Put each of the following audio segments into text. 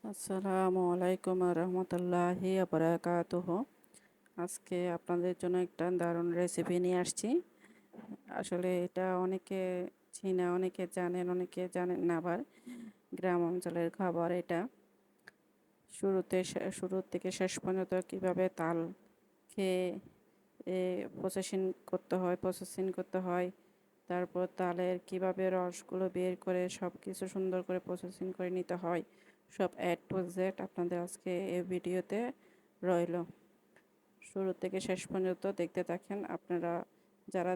আসসালামু আলাইকুম রহমতুল্লাহি বারাকাতুহ। আজকে আপনাদের জন্য একটা দারুণ রেসিপি নিয়ে আসছি। আসলে এটা অনেকে চিনা, অনেকে জানেন, অনেকে জানেন না। আবার গ্রাম অঞ্চলের খাবার এটা। শুরু থেকে শেষ পর্যন্ত কীভাবে তাল খেয়ে প্রসেসিং করতে হয়, তারপর তালের কিভাবে রসগুলো বের করে সব কিছু সুন্দর করে প্রসেসিং করে নিতে হয়, সব A to Z আপনাদের আজকে এই ভিডিওতে রইল। শুরু থেকে শেষ পর্যন্ত দেখতে থাকেন। আপনারা যারা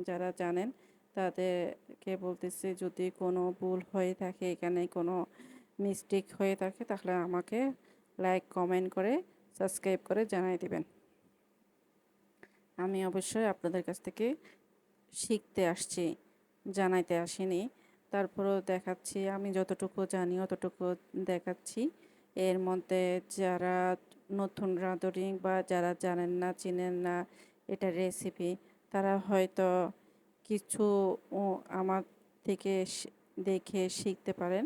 যারা জানেন তাদেরকে বলতেছি, যদি কোনো ভুল হয়ে থাকে, এখানে কোনো মিস্টেক হয়ে থাকে, তাহলে আমাকে লাইক কমেন্ট করে সাবস্ক্রাইব করে জানাই দিবেন। আমি অবশ্যই আপনাদের কাছ থেকে শিখতে আসছি, জানাইতে আসিনি। তারপরেও দেখাচ্ছি, আমি যতটুকু জানি অতটুকু দেখাচ্ছি। এর মধ্যে যারা নতুন রাঁধুনি বা যারা জানেন না, চিনেন না এটা রেসিপি, তারা হয়তো কিছু আমার থেকে দেখে শিখতে পারেন,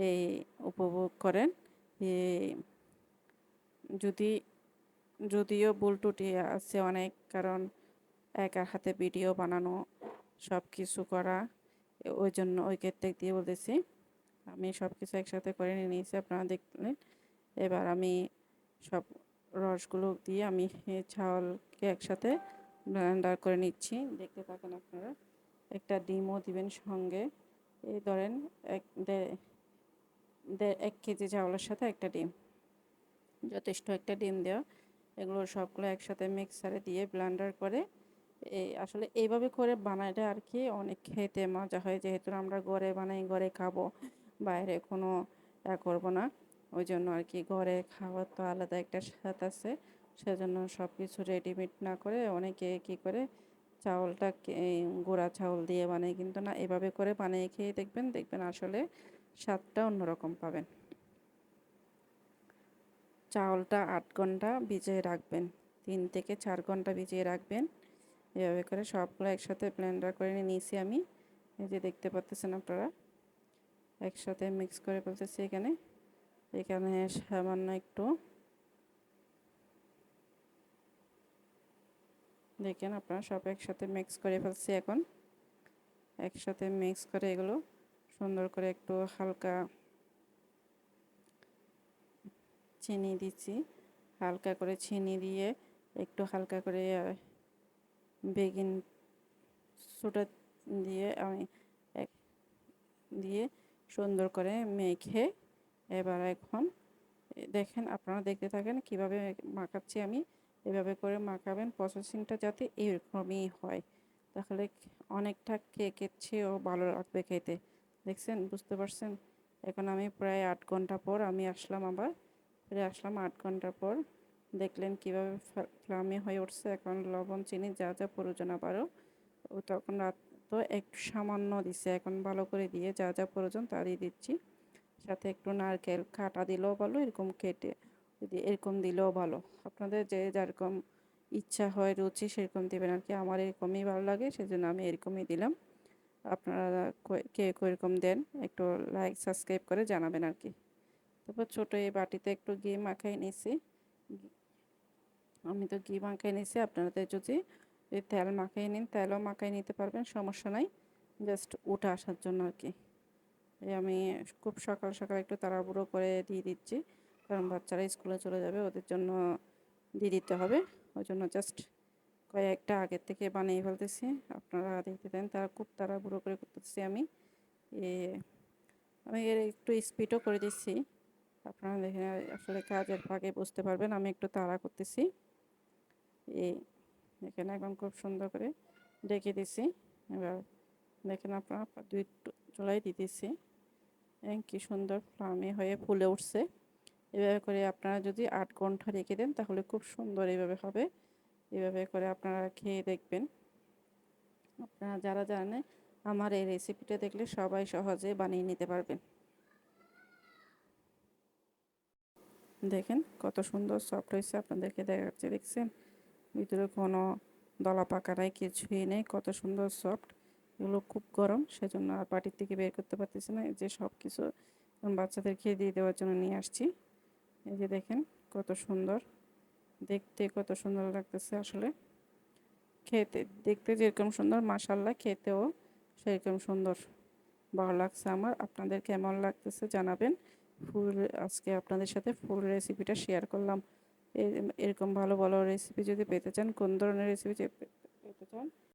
এই উপভোগ করেন। যদি যদিও ভুল ত্রুটি আছে অনেক, কারণ একা হাতে ভিডিও বানানো, সব কিছু করা, ওই জন্য ওই ক্ষেত্রে দিয়ে বলতেছি। আমি সব কিছু একসাথে করে নিয়েছি, আপনারা দেখলেন। এবার আমি সব রসগুলো দিয়ে আমি চাউলকে একসাথে ব্লেন্ডার করে নিচ্ছি। দেখতে থাকেন আপনারা। একটা ডিমও দিবেন সঙ্গে। এই ধরেন 1 কেজি চাউলের সাথে একটা ডিম যথেষ্ট। একটা ডিম দেওয়া, এগুলো সবগুলো একসাথে মিক্সারে দিয়ে ব্লেন্ডার করে আসলে এইভাবে করে বানাইলে আর কি অনেক খেতে মজা হয়, যেহেতু আমরা ঘরে বানাই, ঘরে খাবো, বাইরে কোনো করবো না। ওই জন্য আর কি ঘরে খাওয়ার তো আলাদা একটা স্বাদ আছে। সেজন্য সব কিছু রেডিমেড না করে অনেকে কি করে চাউলটা গুঁড়া চাউল দিয়ে বানায়, কিন্তু না, এভাবে করে বানিয়ে খেয়ে দেখবেন আসলে স্বাদটা অন্যরকম পাবেন। চাউলটা 8 ঘন্টা ভিজিয়ে রাখবেন, 3 থেকে 4 ঘন্টা ভিজিয়ে রাখবেন। এভাবে করে সবগুলো একসাথে ব্লেন্ডার করে নিয়েছি আমি। এই যে দেখতে পাচ্ছেন আপনারা, একসাথে মিক্স করে ফেলতেছি। এখানে এখানে সামান্য একটু দেখেন আপনারা, সব একসাথে মিক্স করে ফেলছি। এখন একসাথে মিক্স করে এগুলো সুন্দর করে একটু হালকা চিনি দিচ্ছি, হালকা করে চিনি দিয়ে একটু হালকা করে বেকিং সোডা দিয়ে আমি দিয়ে সুন্দর করে মেখে, এবার এখন দেখেন আপনারা, দেখতে থাকেন কিভাবে মাখাচ্ছি আমি। এভাবে করে মাখাবেন, প্রসেসিংটা যাতে এরকমই হয়, তাহলে অনেকটা কেকের চেয়েও ভালো লাগবে খেতে। দেখছেন, বুঝতে পারছেন? এখন আমি প্রায় 8 ঘন্টা পর আমি আসলাম, আবার ফিরে আসলাম 8 ঘন্টা পর। দেখলেন কিভাবে ফ্লামি হয়ে উঠছে। এখন লবণ চিনি যা যা প্রয়োজন আবারও, ও তখন রাত তো একটু সামান্য দিছে, এখন ভালো করে দিয়ে যা যা প্রয়োজন তা দিয়ে দিচ্ছি। সাথে একটু নারকেল কাটা দিলেও ভালো, এরকম কেটে যদি এরকম দিলেও ভালো। আপনাদের যে যেরকম ইচ্ছা হয়, রুচি, সেরকম দেবেন আর কি। আমার এরকমই ভালো লাগে, সেজন্য আমি এরকমই দিলাম। আপনারা কে কীরকম দেন একটু লাইক সাবস্ক্রাইব করে জানাবেন আর কি। তারপর ছোটো এই বাটিতে একটু ঘি মাখাই নিয়েছি। আমি তো ঘি মাখাই নিয়েছি, আপনাদের যদি তেল মাখাই নিন, তেলও মাখাই নিতে পারবেন, সমস্যা নাই। জাস্ট উঠে আসার জন্য আর কি। আমি খুব সকাল সকাল একটু তাড়াহুড়ো করে দিয়ে দিচ্ছি, কারণ বাচ্চারা স্কুলে চলে যাবে, ওদের জন্য দিয়ে দিতে হবে। ওই জন্য জাস্ট কয়েকটা আগের থেকে বানিয়ে ফেলতেছি। আপনারা দেখতে দেন, তারা খুব তাড়াহুড়ো করে করতেছি আমি। আমি এর একটু স্পিডও করে দিচ্ছি, আপনারা দেখে আসলে কাজের ফাঁকে বুঝতে পারবেন আমি একটু তাড়া করতেছি। এখানে এখন খুব সুন্দর করে ডেকে দিছি। এবার দেখেন আপনারা, 2 চুলাই দিতেছি, কি সুন্দর ফ্লামি হয়ে ফুলে উঠছে। এভাবে করে আপনারা যদি 8 ঘন্টা রেখে দেন, তাহলে খুব সুন্দর এইভাবে হবে। এভাবে করে আপনারা খেয়ে দেখবেন। আপনারা যারা জানেন আমার এই রেসিপিটা দেখলে সবাই সহজে বানিয়ে নিতে পারবেন। দেখেন কত সুন্দর সফট হয়েছে, আপনাদেরকে দেখাচ্ছে, দেখছেন? ভিতরে কোনো দলা পাকা নাই, কিছুই নেই, কত সুন্দর সফট। এগুলো খুব গরম, সেজন্য আর বাটির থেকে বের করতে পারতেছি না। যে সব কিছু বাচ্চাদের খেয়ে দিয়ে দেওয়ার জন্য নিয়ে আসছি। এই যে দেখেন কত সুন্দর, দেখতে কত সুন্দর লাগতেছে আসলে। খেতে দেখতে যেরকম সুন্দর, মাশাআল্লাহ খেতেও সেরকম সুন্দর। ভালো লাগছে আমার। আপনাদের কেমন লাগতেছে জানাবেন। ফুল আজকে আপনাদের সাথে ফুল রেসিপিটা শেয়ার করলাম। এরকম ভালো ভালো রেসিপি যদি পেতে চান, কোন ধরনের রেসিপি পেতে চান